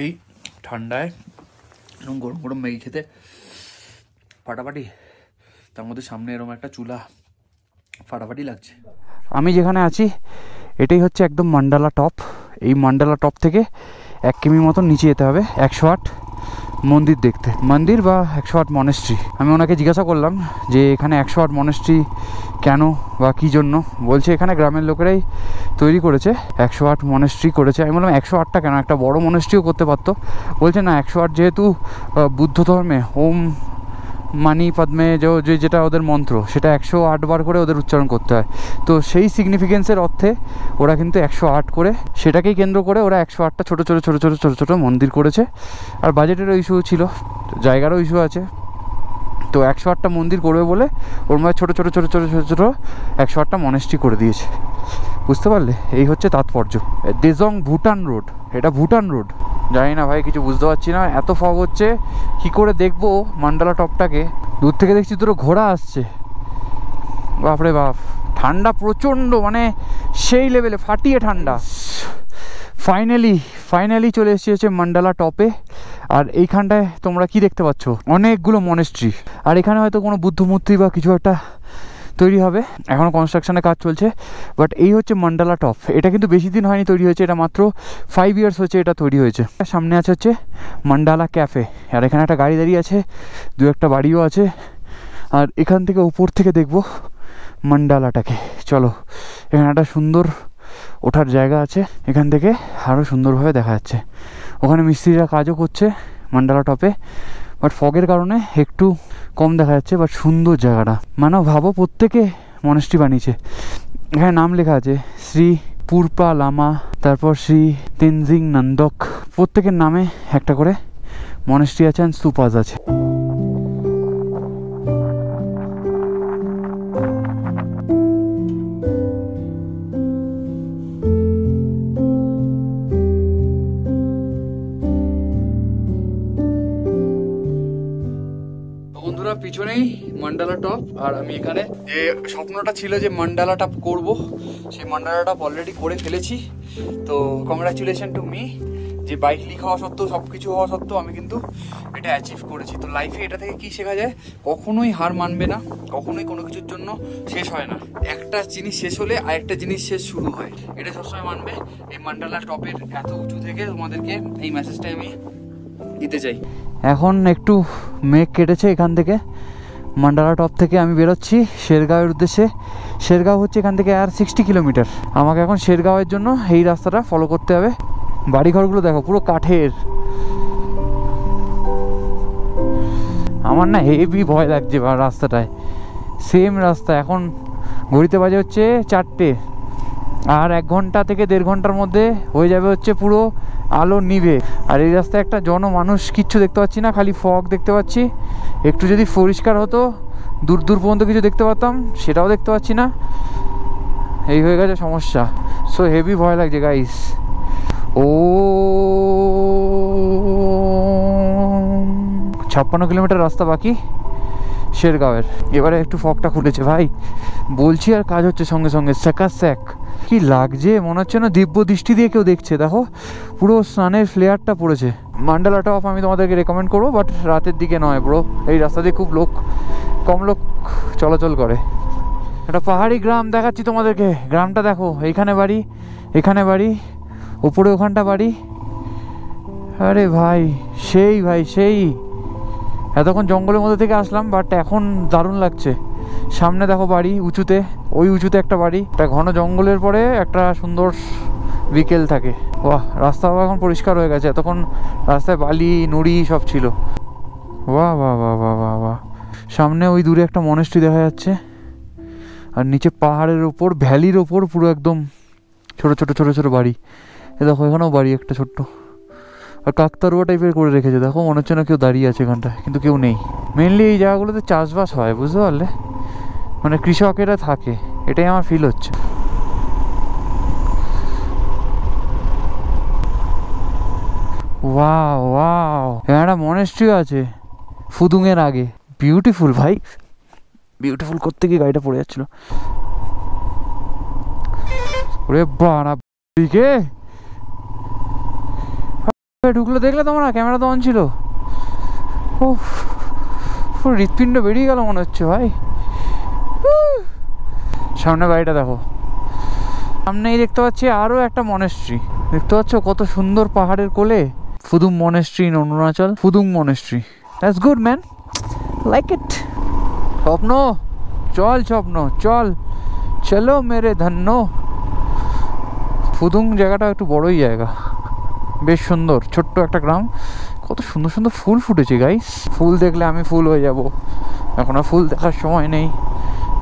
এই ঠান্ডায় এরকম গরম গরম ম্যাগি খেতে ফাটাফাটি, তার মধ্যে সামনে এরকম একটা চুলা, ফাটাফাটি লাগছে। আমি যেখানে আছি এটাই হচ্ছে একদম মান্ডালা টপ। এই মান্ডালা টপ থেকে 1 কিমি মতন নিচে যেতে হবে 108 মন্দির দেখতে, মন্দির বা 108 মনেস্ট্রি। আমি ওনাকে জিজ্ঞাসা করলাম যে এখানে 108 মনেস্ট্রি কেন বা কী জন্য। বলছে এখানে গ্রামের লোকেরাই তৈরি করেছে, 108 মনেস্ট্রি করেছে। আমি বললাম 108টা কেন, একটা বড় মনেস্ট্রিও করতে পারতো। বলছে না, 108 যেহেতু বুদ্ধ ধর্মে ওম মানি পদ্মে যেটা ওদের মন্ত্র, সেটা 108 বার করে ওদের উচ্চারণ করতে হয়। তো সেই সিগনিফিকেন্সের অর্থে ওরা কিন্তু 108 করে, সেটাকেই কেন্দ্র করে ওরা 108টা ছোটো ছোটো মন্দির করেছে। আর বাজেটেরও ইস্যু ছিল, জায়গারও ইস্যু আছে। তো 108টা মন্দির করবে বলে ওর মধ্যে ছোটো ছোটো 108টা মনেস্ট্রি করে দিয়েছে। বুঝতে পারলে, এই হচ্ছে তাৎপর্য। দেজং ভুটান রোড, এটা ভুটান রোড। জানি না ভাই, কিছু বুঝতে পারছি না, এত ফগ হচ্ছে। কি করে দেখবো মান্ডালা টপটাকে? দূর থেকে দেখছি দুটো ঘোড়া আসছে। বাপরে বাপ, ঠান্ডা প্রচণ্ড, মানে সেই লেভেলে ফাটিয়ে ঠান্ডা। ফাইনালি চলে এসেছি হচ্ছে মান্ডালা টপে। আর এইখানটায় তোমরা কি দেখতে পাচ্ছ? অনেকগুলো মনেস্ট্রি। আর এখানে হয়তো কোনো বুদ্ধ মূর্তি বা কিছু একটা তৈরি হবে, এখনও কনস্ট্রাকশনের কাজ চলছে। বাট এই হচ্ছে মান্ডালা টপ। এটা কিন্তু বেশি দিন হয়নি তৈরি হয়েছে, এটা মাত্র 5 ইয়ার্স হচ্ছে এটা তৈরি হয়েছে। সামনে আছে হচ্ছে মান্ডালা ক্যাফে। আর এখানে একটা গাড়ি দাঁড়িয়ে আছে, 2-1টা বাড়িও আছে। আর এখান থেকে উপর থেকে দেখবো মান্ডালাটাকে। চলো, এখানে একটা সুন্দর ওঠার জায়গা আছে, এখান থেকে আরও সুন্দরভাবে দেখা যাচ্ছে। ওখানে মিস্ত্রিরা কাজও করছে মান্ডালা টপে, বাট ফগের কারণে একটু কম দেখা যাচ্ছে। বাট সুন্দর জায়গাটা, মানে ভাবো প্রত্যেকে মনেস্ট্রি বানিয়েছে। এখানে নাম লেখা আছে শ্রী পুরপা লামা, তারপর শ্রী তেনজিং নন্দক, প্রত্যেকের নামে একটা করে মনেস্ট্রি আছে আর স্তূপাস আছে। মান্ডালা টপ। আর আমি এখানে যে স্বপ্নটা ছিল যে মান্ডালা টপ করব, সেই মান্ডালা টপ অলরেডি করে ফেলেছি। তো কংগ্রাচুলেশন টু মি, যে বাইক লিক হওয়া সত্ত্বেও, সব কিছু হওয়া সত্ত্বেও আমি কিন্তু এটা অ্যাচিভ করেছি। তো লাইফে এটা থেকে কি শেখা যায়, কখনোই হার মানবে না, কখনোই কোনো কিছুর জন্য শেষ হয় না। একটা জিনিস শেষ হলে আরেকটা জিনিস শেষ শুরু হয়, এটা সবসময় মানবে। এই মান্ডালা টপের এত উঁচু থেকে তোমাদেরকে এই মেসেজটা আমি দিতে চাই। এখন একটু মেঘ কেটেছে, এখান থেকে মান্ডালা টপ থেকে আমি বেরোচ্ছি শেরগাঁওয়ের উদ্দেশ্যে। শেরগাঁও হচ্ছে এখান থেকে আর 60 কিলোমিটার। আমাকে এখন শেরগাঁওয়ের জন্য এই রাস্তাটা ফলো করতে হবে। বাড়িঘরগুলো দেখো পুরো কাঠের। আমার না হেভি ভয় লাগছে রাস্তাটায়, সেম রাস্তা। এখন ঘড়িতে বাজে হচ্ছে 4টে, আর 1 ঘন্টা থেকে 1.5 ঘন্টার মধ্যে হয়ে যাবে হচ্ছে পুরো আলো নিভে। আর এই রাস্তায় একটা মানুষ কিচ্ছু দেখতে পাচ্ছি না, খালি ফগ দেখতে পাচ্ছি। একটু যদি পরিষ্কার হতো, দূর দূর পর্যন্ত কিছু দেখতে পারতাম, সেটাও দেখতে পাচ্ছি না। এই হয়ে গেছে সমস্যা। সো হেভি ভয় লাগছে গাইস। ও 56 কিলোমিটার রাস্তা বাকি শেরগাঁওয়ের। এবারে একটু ফগটা খুলেছে ভাই, বলছি আর কাজ হচ্ছে সঙ্গে সঙ্গে। স্যাক কি লাগছে, মনে হচ্ছে না দিব্য দৃষ্টি দিয়ে কেউ দেখছে। দেখো পুরো স্নানের ফ্লেয়ারটা পড়েছে। মান্ডালা টপ আমি তোমাদেরকে রেকমেন্ড করবো, বাট রাতের দিকে নয় ব্রো। এই রাস্তা দিয়ে খুব কম লোক চলাচল করে। একটা পাহাড়ি গ্রাম দেখাচ্ছি তোমাদেরকে। গ্রামটা দেখো, এইখানে বাড়ি, এখানে বাড়ি, উপরে ওখানটা বাড়ি। আরে ভাই সেই এতক্ষণ জঙ্গলের মধ্যে থেকে আসলাম, বাট এখন দারুণ লাগছে। সামনে দেখো বাড়ি উঁচুতে, ওই উঁচুতে একটা বাড়ি। একটা ঘন জঙ্গলের পরে একটা সুন্দর বিকেল থাকে। বাহ, রাস্তাও এখন পরিষ্কার হয়ে গেছে। এতক্ষণ রাস্তায় বালি নুড়ি সব ছিল। বাহ বাহ বাহ বাহ বাহ বাহ। সামনে ওই দূরে একটা মনেস্ট্রি দেখা যাচ্ছে, আর নিচে পাহাড়ের ওপর, ভ্যালির ওপর পুরো একদম ছোট ছোট ছোট ছোট বাড়ি। এ দেখো এখানেও বাড়ি একটা ছোট্ট, আর কাকতারুয়া টাইপের করে রেখেছে। দেখো মনে হচ্ছে না কেউ দাঁড়িয়ে আছে এখানটায়, কিন্তু কেউ নেই। মেনলি এই জায়গাগুলোতে চাষবাস হয়, বুঝতে পারলে, মানে কৃষকেরা থাকে, এটাই আমার ফিল হচ্ছে। ওয়াও ওয়াও, একটা মনেস্ট্রিও আছে ফুদুংয়ের আগে। বিউটিফুল ভাই, বিউটিফুল। করতে গিয়ে গাড়িটা পড়ে যাচ্ছিল। ওরে বাড়া দিকে ঢুকলো, দেখলে তোমরা? ক্যামেরা তো অন ছিল। ও পুরো হৃৎপিণ্ড বেরিয়ে গেল মনে হচ্ছে ভাই। সামনে বাড়িটা দেখো, সামনেই দেখতে পাচ্ছি আরো একটা মনেস্ট্রি। দেখতে পাচ্ছ কত সুন্দর পাহাড়ের কোলে। Phudung monastery in Arunachal, Phudung monastery. That's good man, like it. স্বপ্ন চল, স্বপ্ন চল, চলো মেরে ধন্য। ফুদুং জায়গাটা একটু বড়ই জায়গা, বেশ সুন্দর। ছোট্ট একটা গ্রাম, কত সুন্দর সুন্দর ফুল ফুটেছে গাইস। ফুল দেখলে আমি ফুল হয়ে যাব। এখন আর ফুল দেখার সময় নেই,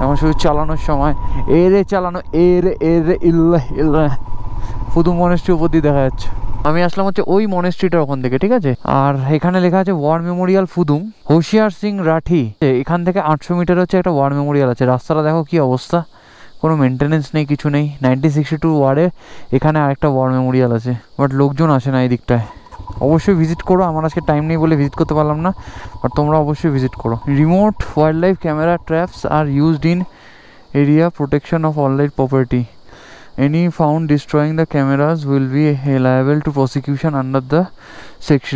এখন শুধু চালানোর সময়। এরে চালানো, এরে এরে ইল্লাহ ইল্লাহ। ফুদুং মনেস্ট্রি উপর দিয়ে দেখা যাচ্ছে। আমি আসলাম হচ্ছে ওই মনেস্ট্রিটার ওখান থেকে, ঠিক আছে? আর এখানে লেখা আছে ওয়ার মেমোরিয়াল ফুদুং, হোশিয়ার সিং রাঠি। এখান থেকে 800 মিটার হচ্ছে একটা ওয়ার মেমোরিয়াল আছে। রাস্তাটা দেখো কি অবস্থা, কোনো মেনটেনেন্স নেই, কিছু নেই। 1962 ওয়ার্ডে এখানে আরেকটা ওয়ার মেমোরিয়াল আছে, বাট লোকজন আসে না এই দিকটায়। অবশ্যই ভিজিট করো। আমার আজকে টাইম নেই বলে ভিজিট করতে পারলাম না, বাট তোমরা অবশ্যই ভিজিট করো। Remote wild life camera traps are used in area protection of wild property. Any found destroying the cameras will be liable to prosecution under the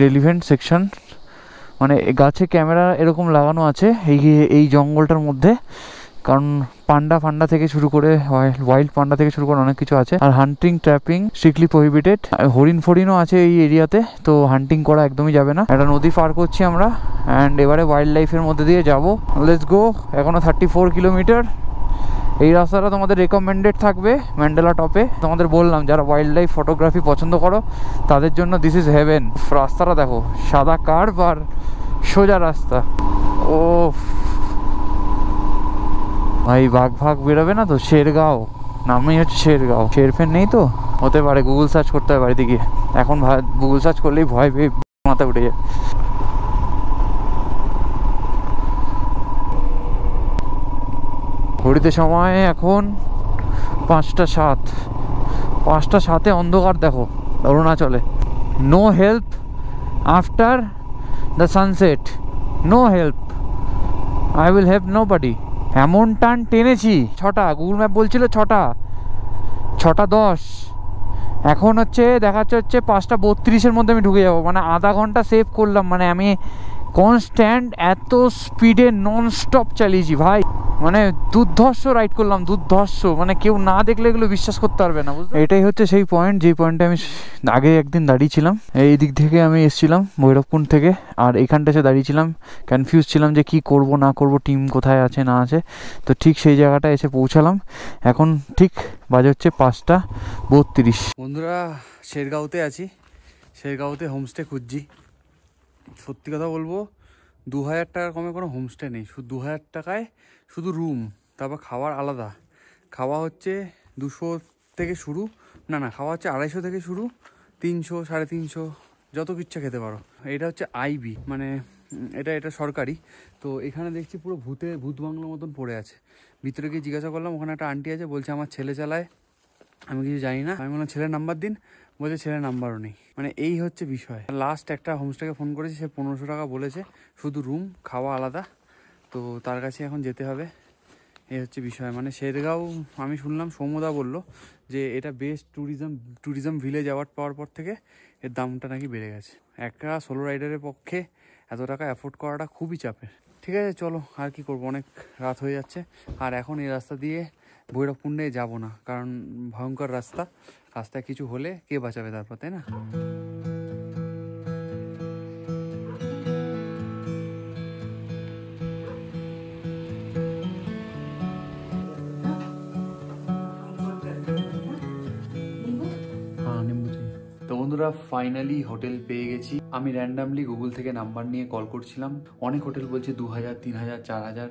relevant section. মানে গাছে ক্যামেরা এরকম লাগানো আছে এই জঙ্গলটার মধ্যে, কারণ পান্ডা থেকে শুরু করে ওয়াইল্ড পান্ডা থেকে শুরু করে অনেক কিছু আছে। আর হান্টিং ট্র্যাপিং স্ট্রিক্টলি প্রহিবিটেড। হরিণও আছে এই এরিয়াতে, তো হান্টিং করা একদমই যাবে না। একটা নদী পার করছি আমরা, অ্যান্ড এবারে ওয়াইল্ড লাইফের মধ্যে দিয়ে যাব। Let's go. এখনো 34 কিলোমিটার। এই রাস্তাটা তোমাদের রেকমেন্ডেড থাকবে মান্ডালা টপে। তোমাদের বললাম যারা ওয়াইল্ড লাইফ ফটোগ্রাফি পছন্দ করো তাদের জন্য দিস ইজ হেভেন। রাস্তাটা দেখো, সাদা কার্ভ আর সোজা রাস্তা। ও ভাই, বাঘ বেরোবে না তো? শেরগাঁও নামই হচ্ছে শেরগাঁও। শেরফের নেই তো, হতে পারে। গুগল সার্চ করতে হবে বাড়িতে গিয়ে। এখন গুগল সার্চ করলেই ভয় পেয়ে মাথা উঠে যায়। ঘড়িতে সময় এখন 5টা 7। 5টা 7-এ অন্ধকার দেখো অরুণাচলে। No help after the sunset, no help. I will have nobody. এমন টান টেনেছি, 6টা, গুগল ম্যাপ বলছিল 6:10, এখন হচ্ছে দেখাচ্ছে হচ্ছে 5:32 মধ্যে আমি ঢুকে যাবো। মানে আধা ঘন্টা সেভ করলাম। মানে আমি কনস্ট্যান্ট এত স্পিডে নন স্টপ চালিয়েছি ভাই, মানে দুর্ধর্ষ রাইড করলাম, দুর্ধর্ষ। মানে কেউ না দেখলে এগুলো বিশ্বাস করতে পারবে না, বুঝলি? এটাই হচ্ছে সেই পয়েন্ট, যেই পয়েন্টে আমি আগে একদিন দাঁড়িয়েছিলাম। এই দিক থেকে আমি এসেছিলাম ভৈরবকুণ্ড থেকে, আর এইখানটা এসে দাঁড়িয়েছিলাম, কনফিউজ ছিলাম যে কি করব না করব, টিম কোথায় আছে না আছে। তো ঠিক সেই জায়গাটায় এসে পৌঁছালাম। এখন ঠিক বাজে হচ্ছে 5:32। বন্ধুরা, শেরগাঁওতে আছি, শেরগাঁওতে হোমস্টে খুঁজছি। সত্যি কথা বলবো, 2000 টাকার কমে কোনো হোমস্টে নেই। শুধু 2000 টাকায় শুধু রুম, তারপর খাওয়ার আলাদা। খাওয়া হচ্ছে 200 থেকে শুরু, না খাওয়া হচ্ছে 250 থেকে শুরু, 300, 350 যত ইচ্ছা খেতে পারো। এটা হচ্ছে আইবি, মানে এটা সরকারি। তো এখানে দেখছি পুরো ভূত বাংলার মতন পড়ে আছে। ভিতরে গিয়ে জিজ্ঞাসা করলাম, ওখানে একটা আন্টি আছে, বলছে আমার ছেলে চালায়, আমি কিছু জানি না। আমি বললাম ছেলের নাম্বার দিন, বলছে ছেলের নাম্বারও নেই। মানে এই হচ্ছে বিষয়। লাস্ট একটা হোমস্টেকে ফোন করেছি, সে 1500 টাকা বলেছে, শুধু রুম, খাওয়া আলাদা। তো তার কাছে এখন যেতে হবে, এই হচ্ছে বিষয়। মানে শেরগাঁও আমি শুনলাম, সৌম্যদা বললো যে এটা বেস্ট ট্যুরিজম ভিলেজ অ্যাওয়ার্ড পাওয়ার পর থেকে এর দামটা নাকি বেড়ে গেছে। একটা সোলো রাইডারের পক্ষে এত টাকা অ্যাফোর্ড করাটা খুবই চাপের। ঠিক আছে, চলো, আর কি করবো, অনেক রাত হয়ে যাচ্ছে। আর এখন এই রাস্তা দিয়ে ভৈরবকুণ্ডে যাব না, কারণ ভয়ঙ্কর রাস্তায় কিছু হলে কে বাঁচাবে তারপর, তাই না? তো বন্ধুরা, ফাইনালি হোটেল পেয়ে গেছি। আমি র্যান্ডামলি গুগল থেকে নাম্বার নিয়ে কল করছিলাম। অনেক হোটেল বলছে 2000, 3000, 4000,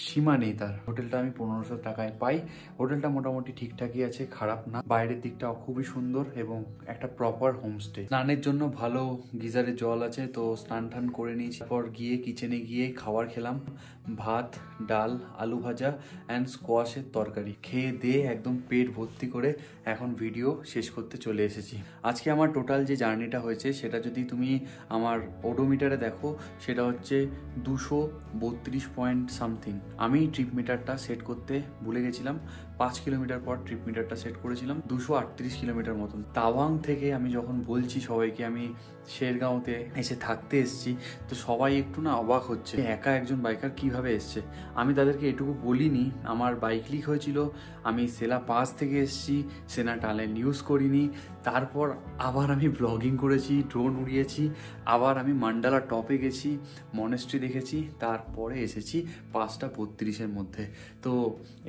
সীমা নেই তার। হোটেলটা আমি 1500 টাকায় পাই। হোটেলটা মোটামুটি ঠিকঠাকই আছে, খারাপ না। বাইরের দিকটাও খুবই সুন্দর এবং একটা প্রপার হোমস্টে। স্নানের জন্য ভালো গিজারে জল আছে, তো স্নান টান করে নিয়েছি। তারপর গিয়ে কিচেনে গিয়ে খাবার খেলাম, ভাত, ডাল, আলু ভাজা অ্যান্ড স্কোয়াশের তরকারি। খেয়ে দিয়ে একদম পেট ভর্তি করে এখন ভিডিও শেষ করতে চলে এসেছি। আজকে আমার টোটাল যে জার্নিটা হয়েছে সেটা যদি তুমি আমার ওডোমিটারে দেখো, সেটা হচ্ছে 232 পয়েন্ট সামথিং। আমি ট্রিপ মিটারটা সেট করতে ভুলে গেছিলাম। 5 কিলোমিটার পর ট্রিপ মিটারটা সেট করেছিলাম 238 কিলোমিটার মতন। তাওয়াং থেকে আমি যখন বলছি সবাইকে আমি শেরগাঁওতে এসে থাকতে এসেছি, তো সবাই একটু না অবাক হচ্ছে, একা একজন বাইকার কিভাবে এসছে। আমি তাদেরকে এটুকু বলিনি, আমার বাইক লিক হয়েছিল, আমি সেলা পাস থেকে এসেছি, সেনা টানেল ইউজ করিনি। তারপর আবার আমি ব্লগিং করেছি, ড্রোন উড়িয়েছি, আবার আমি মান্ডালা টপে গেছি, মনেস্ট্রি দেখেছি, তারপরে এসেছি 5:32 মধ্যে। তো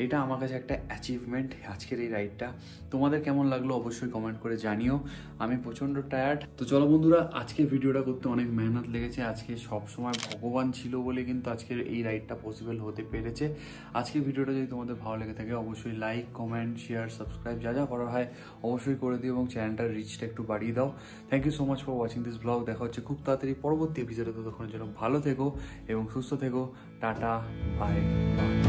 এটা আমার কাছে একটা অ্যাচিভমেন্ট আজকের এই রাইডটা। তোমাদের কেমন লাগলো অবশ্যই কমেন্ট করে জানিও। আমি প্রচণ্ড টায়ার্ড। তো চলো বন্ধুরা, আজকে ভিডিওটা করতে অনেক মেহনত লেগেছে। আজকে সবসময় ভগবান ছিল বলে কিন্তু আজকের এই রাইডটা পসিবল হতে পেরেছে। আজকের ভিডিওটা যদি তোমাদের ভালো লেগে থাকে অবশ্যই লাইক, কমেন্ট, শেয়ার, সাবস্ক্রাইব যা করা হয় অবশ্যই করে দিও এবং চ্যানেলটার রিচটা একটু বাড়িয়ে দাও। Thank you so much for watching this blog. দেখা হচ্ছে খুব তাড়াতাড়ি পরবর্তী এপিসোডে। ততক্ষণের জন্য ভালো থেকো এবং সুস্থ থেকো। Tata, bye bye.